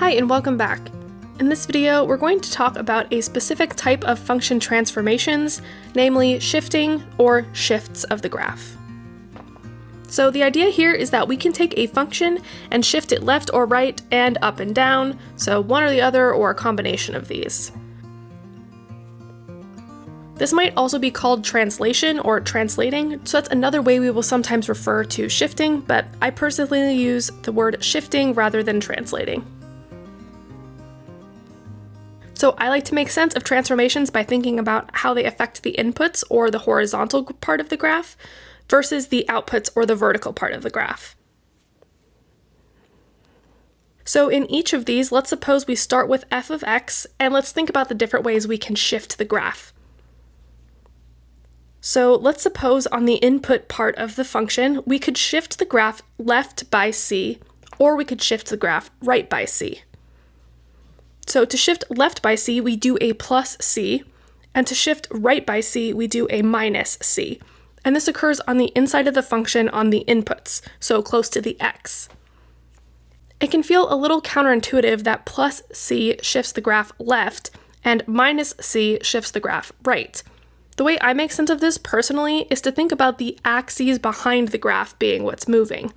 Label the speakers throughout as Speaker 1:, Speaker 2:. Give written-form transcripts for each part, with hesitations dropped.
Speaker 1: Hi and welcome back. In this video, we're going to talk about a specific type of function transformations, namely shifting or shifts of the graph. So the idea here is that we can take a function and shift it left or right and up and down, so one or the other or a combination of these. This might also be called translation or translating, so that's another way we will sometimes refer to shifting, but I personally use the word shifting rather than translating. So I like to make sense of transformations by thinking about how they affect the inputs or the horizontal part of the graph versus the outputs or the vertical part of the graph. So in each of these, let's suppose we start with f of x, and let's think about the different ways we can shift the graph. So let's suppose on the input part of the function, we could shift the graph left by c, or we could shift the graph right by c. So to shift left by c, we do a plus c, and to shift right by c, we do a minus c. And this occurs on the inside of the function on the inputs, so close to the x. It can feel a little counterintuitive that plus c shifts the graph left, and minus c shifts the graph right. The way I make sense of this personally is to think about the axes behind the graph being what's moving.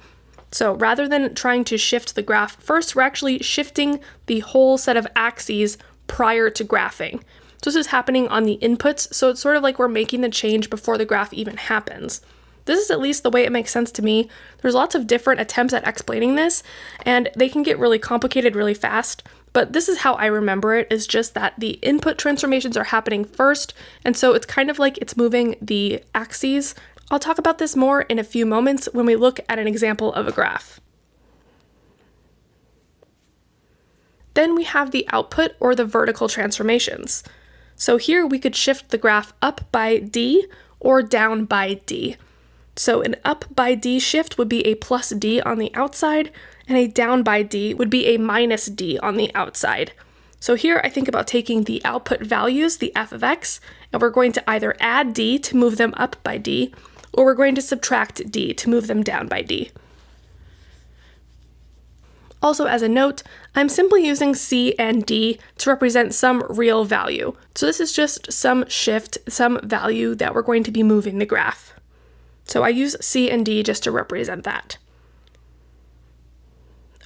Speaker 1: So rather than trying to shift the graph first, we're actually shifting the whole set of axes prior to graphing. So this is happening on the inputs, so it's sort of like we're making the change before the graph even happens. This is at least the way it makes sense to me. There's lots of different attempts at explaining this, and they can get really complicated really fast, but this is how I remember it, is just that the input transformations are happening first, and so it's kind of like it's moving the axes. I'll talk about this more in a few moments when we look at an example of a graph. Then we have the output or the vertical transformations. So here we could shift the graph up by d or down by d. So an up by d shift would be a plus d on the outside, and a down by d would be a minus d on the outside. So here I think about taking the output values, the f of x, and we're going to either add d to move them up by d, or we're going to subtract d to move them down by d. Also, as a note, I'm simply using c and d to represent some real value. So this is just some shift, some value that we're going to be moving the graph. So I use c and d just to represent that.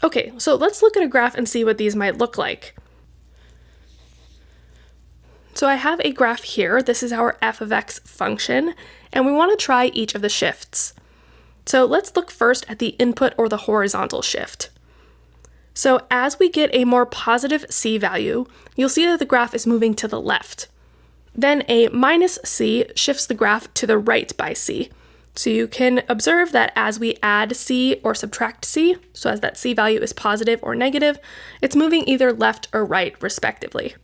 Speaker 1: Okay, so let's look at a graph and see what these might look like. So I have a graph here. This is our f of x function, and we want to try each of the shifts. So let's look first at the input or the horizontal shift. So as we get a more positive c value, you'll see that the graph is moving to the left. Then a minus c shifts the graph to the right by c. So you can observe that as we add c or subtract c, so as that c value is positive or negative, it's moving either left or right respectively.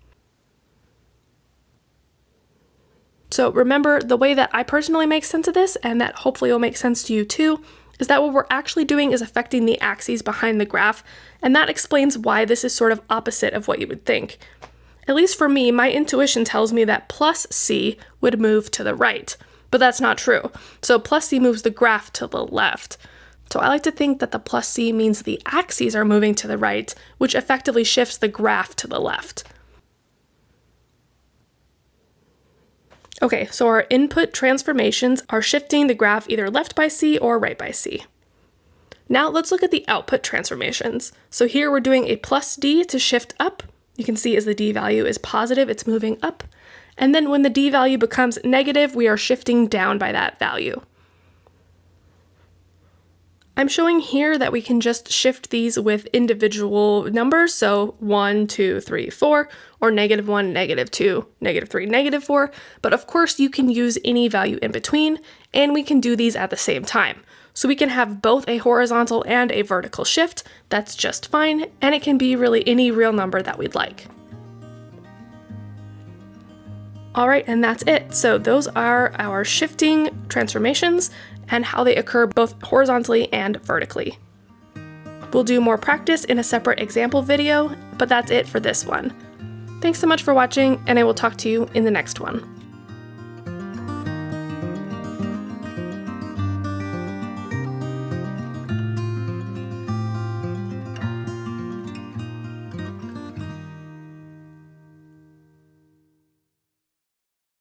Speaker 1: So remember, the way that I personally make sense of this, and that hopefully will make sense to you too, is that what we're actually doing is affecting the axes behind the graph, and that explains why this is sort of opposite of what you would think. At least for me, my intuition tells me that plus c would move to the right, but that's not true. So plus c moves the graph to the left. So I like to think that the plus c means the axes are moving to the right, which effectively shifts the graph to the left. Okay, so our input transformations are shifting the graph either left by c or right by c. Now let's look at the output transformations. So here we're doing a plus d to shift up. You can see as the d value is positive, it's moving up. And then when the d value becomes negative, we are shifting down by that value. I'm showing here that we can just shift these with individual numbers, so 1, 2, 3, 4, or -1, -2, -3, -4, but of course you can use any value in between, and we can do these at the same time. So we can have both a horizontal and a vertical shift, that's just fine, and it can be really any real number that we'd like. Alright, and that's it. So those are our shifting transformations and how they occur both horizontally and vertically. We'll do more practice in a separate example video, but that's it for this one. Thanks so much for watching, and I will talk to you in the next one.